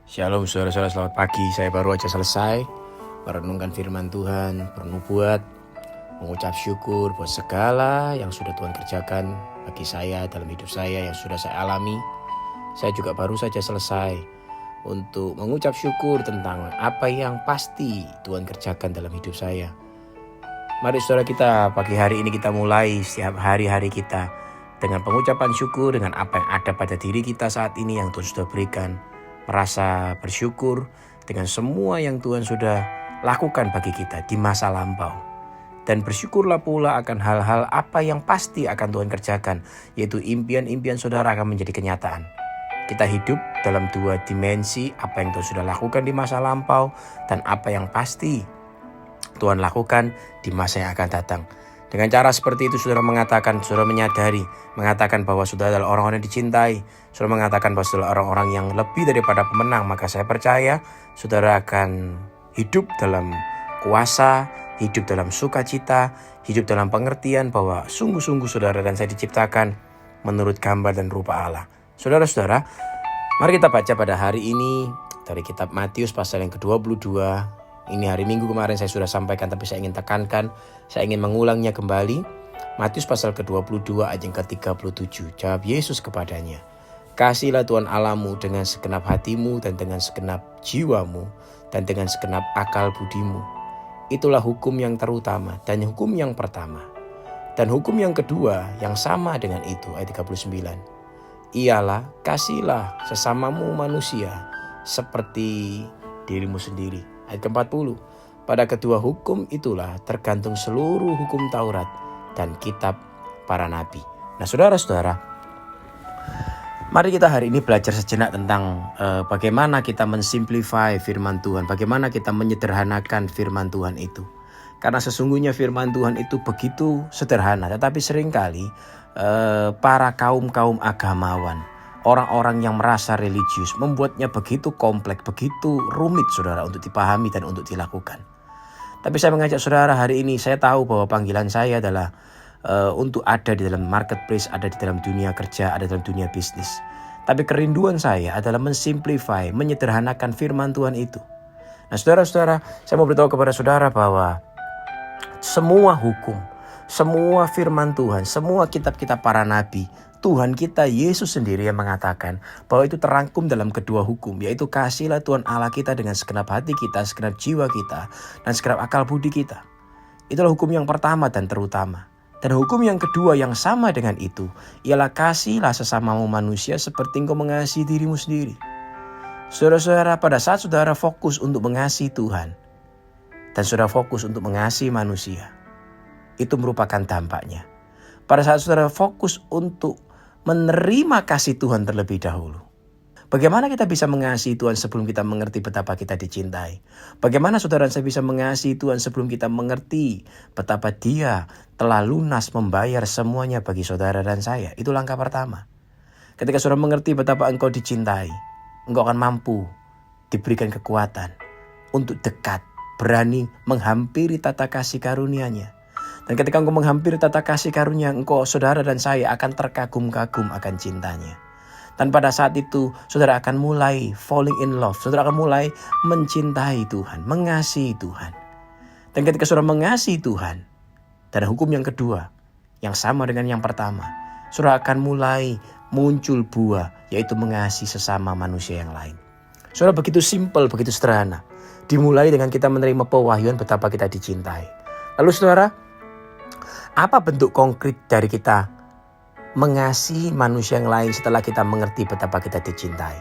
Shalom saudara-saudara, selamat pagi. Saya baru aja selesai merenungkan firman Tuhan, bernubuat, mengucap syukur buat segala yang sudah Tuhan kerjakan bagi saya dalam hidup saya yang sudah saya alami. Saya juga baru saja selesai untuk mengucap syukur tentang apa yang pasti Tuhan kerjakan dalam hidup saya. Mari saudara, kita pagi hari ini kita mulai setiap hari-hari kita dengan pengucapan syukur dengan apa yang ada pada diri kita saat ini yang Tuhan sudah berikan. Merasa bersyukur dengan semua yang Tuhan sudah lakukan bagi kita di masa lampau. Dan bersyukurlah pula akan hal-hal apa yang pasti akan Tuhan kerjakan, yaitu impian-impian saudara akan menjadi kenyataan. Kita hidup dalam dua dimensi, apa yang Tuhan sudah lakukan di masa lampau dan apa yang pasti Tuhan lakukan di masa yang akan datang. Dengan cara seperti itu saudara mengatakan, saudara menyadari, mengatakan bahwa saudara adalah orang-orang yang dicintai. Saudara mengatakan bahwa saudara orang-orang yang lebih daripada pemenang. Maka saya percaya saudara akan hidup dalam kuasa, hidup dalam sukacita, hidup dalam pengertian bahwa sungguh-sungguh saudara dan saya diciptakan menurut gambar dan rupa Allah. Saudara-saudara, mari kita baca pada hari ini dari kitab Matius pasal yang ke-22. Ini hari Minggu kemarin saya sudah sampaikan, tapi saya ingin tekankan, saya ingin mengulangnya kembali. Matius pasal ke-22 ayat yang ke-37. Jawab Yesus kepadanya, "Kasihilah Tuhan Allahmu dengan segenap hatimu dan dengan segenap jiwamu dan dengan segenap akal budimu. Itulah hukum yang terutama dan hukum yang pertama. Dan hukum yang kedua yang sama dengan itu," ayat 39. "Ialah kasihilah sesamamu manusia seperti dirimu sendiri." Ayat ke-40, "Pada kedua hukum itulah tergantung seluruh hukum Taurat dan kitab para nabi." Nah saudara-saudara, mari kita hari ini belajar sejenak tentang bagaimana kita mensimplify firman Tuhan, bagaimana kita menyederhanakan firman Tuhan itu. Karena sesungguhnya firman Tuhan itu begitu sederhana, tetapi seringkali para kaum-kaum agamawan, orang-orang yang merasa religius membuatnya begitu kompleks, begitu rumit saudara untuk dipahami dan untuk dilakukan. Tapi saya mengajak saudara hari ini, saya tahu bahwa panggilan saya adalah untuk ada di dalam marketplace, ada di dalam dunia kerja, ada dalam dunia bisnis. Tapi kerinduan saya adalah mensimplify, menyederhanakan firman Tuhan itu. Nah saudara-saudara, saya mau beritahu kepada saudara bahwa semua hukum, semua firman Tuhan, semua kitab-kitab para nabi, Tuhan kita Yesus sendiri yang mengatakan bahwa itu terangkum dalam kedua hukum, yaitu kasihilah Tuhan Allah kita dengan segenap hati kita, segenap jiwa kita, dan segenap akal budi kita. Itulah hukum yang pertama dan terutama. Dan hukum yang kedua yang sama dengan itu ialah kasihilah sesamamu manusia seperti engkau mengasihi dirimu sendiri. Saudara-saudara, pada saat saudara fokus untuk mengasihi Tuhan dan saudara fokus untuk mengasihi manusia, itu merupakan dampaknya. Pada saat saudara fokus untuk menerima kasih Tuhan terlebih dahulu, bagaimana kita bisa mengasihi Tuhan sebelum kita mengerti betapa kita dicintai? Bagaimana saudara saya bisa mengasihi Tuhan sebelum kita mengerti betapa Dia telah lunas membayar semuanya bagi saudara dan saya? Itu langkah pertama. Ketika saudara mengerti betapa engkau dicintai, engkau akan mampu diberikan kekuatan untuk dekat, berani menghampiri tata kasih karunia-Nya. Dan ketika engkau menghampiri tata kasih karunia, engkau, saudara dan saya akan terkagum-kagum akan cintanya. Dan pada saat itu, saudara akan mulai falling in love. Saudara akan mulai mencintai Tuhan, mengasihi Tuhan. Dan ketika saudara mengasihi Tuhan, dan hukum yang kedua, yang sama dengan yang pertama, saudara akan mulai muncul buah, yaitu mengasihi sesama manusia yang lain. Saudara, begitu simpel, begitu sederhana. Dimulai dengan kita menerima pewahyuan betapa kita dicintai. Lalu saudara, apa bentuk konkret dari kita mengasihi manusia yang lain setelah kita mengerti betapa kita dicintai?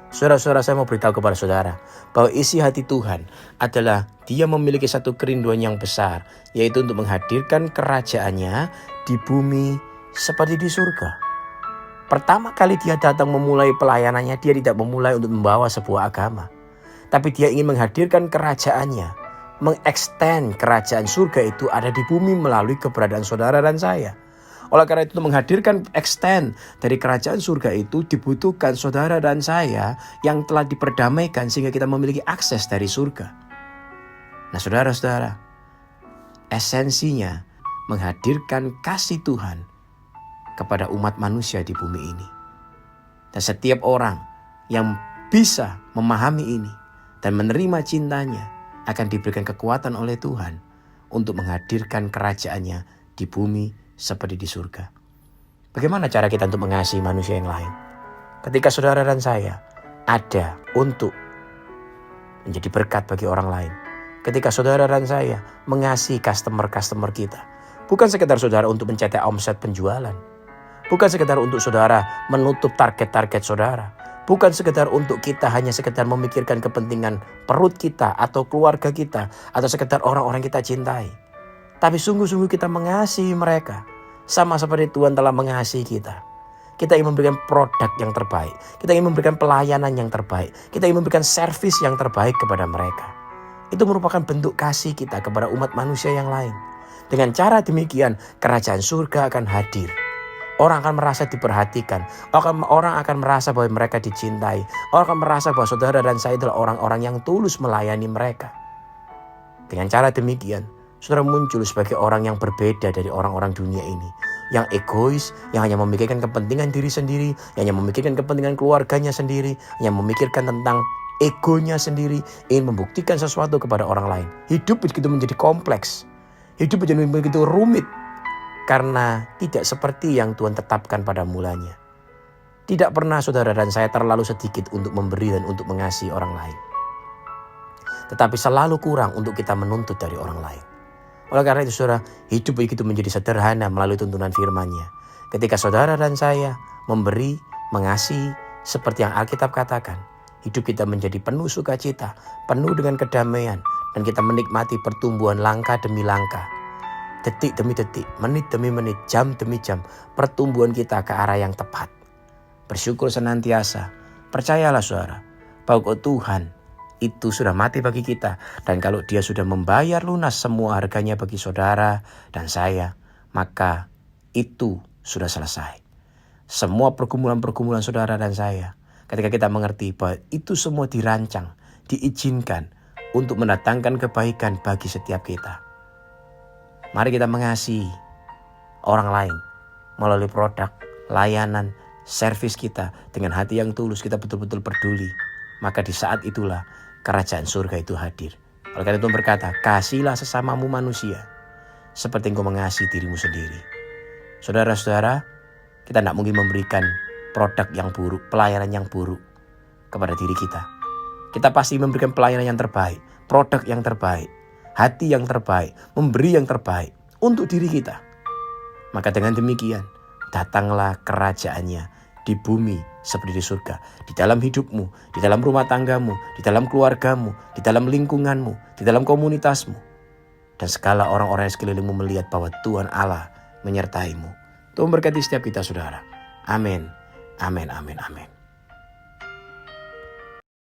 Saudara-saudara, saya mau beritahu kepada saudara bahwa isi hati Tuhan adalah Dia memiliki satu kerinduan yang besar, yaitu untuk menghadirkan kerajaan-Nya di bumi seperti di surga. Pertama kali Dia datang memulai pelayanannya, Dia tidak memulai untuk membawa sebuah agama, tapi Dia ingin menghadirkan kerajaan-Nya, mengextend kerajaan surga itu ada di bumi melalui keberadaan saudara dan saya. Oleh karena itu, menghadirkan extend dari kerajaan surga itu dibutuhkan saudara dan saya yang telah diperdamaikan sehingga kita memiliki akses dari surga. Nah saudara-saudara, esensinya menghadirkan kasih Tuhan kepada umat manusia di bumi ini. Dan setiap orang yang bisa memahami ini dan menerima cintanya, akan diberikan kekuatan oleh Tuhan untuk menghadirkan kerajaannya di bumi seperti di surga. Bagaimana cara kita untuk mengasihi manusia yang lain? Ketika saudara dan saya ada untuk menjadi berkat bagi orang lain. Ketika saudara dan saya mengasihi customer kita. Bukan sekedar saudara untuk mencetak omset penjualan. Bukan sekedar untuk saudara menutup target-target saudara. Bukan sekedar untuk kita hanya sekedar memikirkan kepentingan perut kita atau keluarga kita. Atau sekedar orang-orang kita cintai. Tapi sungguh-sungguh kita mengasihi mereka. Sama seperti Tuhan telah mengasihi kita. Kita ingin memberikan produk yang terbaik. Kita ingin memberikan pelayanan yang terbaik. Kita ingin memberikan servis yang terbaik kepada mereka. Itu merupakan bentuk kasih kita kepada umat manusia yang lain. Dengan cara demikian, kerajaan surga akan hadir. Orang akan merasa diperhatikan. Orang akan merasa bahwa mereka dicintai. Orang akan merasa bahwa saudara dan saya adalah orang-orang yang tulus melayani mereka. Dengan cara demikian, saudara muncul sebagai orang yang berbeda dari orang-orang dunia ini. Yang egois, yang hanya memikirkan kepentingan diri sendiri, yang hanya memikirkan kepentingan keluarganya sendiri, yang memikirkan tentang egonya sendiri, ingin membuktikan sesuatu kepada orang lain. Hidup begitu menjadi kompleks. Hidup menjadi begitu rumit. Karena tidak seperti yang Tuhan tetapkan pada mulanya. Tidak pernah saudara dan saya terlalu sedikit untuk memberi dan untuk mengasihi orang lain. Tetapi selalu kurang untuk kita menuntut dari orang lain. Oleh karena itu saudara, hidup begitu menjadi sederhana melalui tuntunan firman-Nya. Ketika saudara dan saya memberi, mengasihi seperti yang Alkitab katakan, hidup kita menjadi penuh sukacita, penuh dengan kedamaian, dan kita menikmati pertumbuhan langkah demi langkah. Detik demi detik, menit demi menit, jam demi jam, pertumbuhan kita ke arah yang tepat. Bersyukur senantiasa, percayalah saudara, bahwa Tuhan itu sudah mati bagi kita. Dan kalau Dia sudah membayar lunas semua harganya bagi saudara dan saya, maka itu sudah selesai. Semua pergumulan-pergumulan saudara dan saya, ketika kita mengerti bahwa itu semua dirancang, diizinkan untuk mendatangkan kebaikan bagi setiap kita. Mari kita mengasihi orang lain melalui produk, layanan, servis kita dengan hati yang tulus. Kita betul-betul peduli. Maka di saat itulah kerajaan surga itu hadir. Oleh karena itu berkata, kasihilah sesamamu manusia seperti engkau mengasihi dirimu sendiri. Saudara-saudara, kita tidak mungkin memberikan produk yang buruk, pelayanan yang buruk kepada diri kita. Kita pasti memberikan pelayanan yang terbaik, produk yang terbaik, hati yang terbaik, memberi yang terbaik untuk diri kita. Maka dengan demikian, datanglah kerajaannya di bumi seperti di surga. Di dalam hidupmu, di dalam rumah tanggamu, di dalam keluargamu, di dalam lingkunganmu, di dalam komunitasmu. Dan segala orang-orang yang sekelilingmu melihat bahwa Tuhan Allah menyertaimu. Tuhan berkati setiap kita saudara. Amin, amin, amin, amin.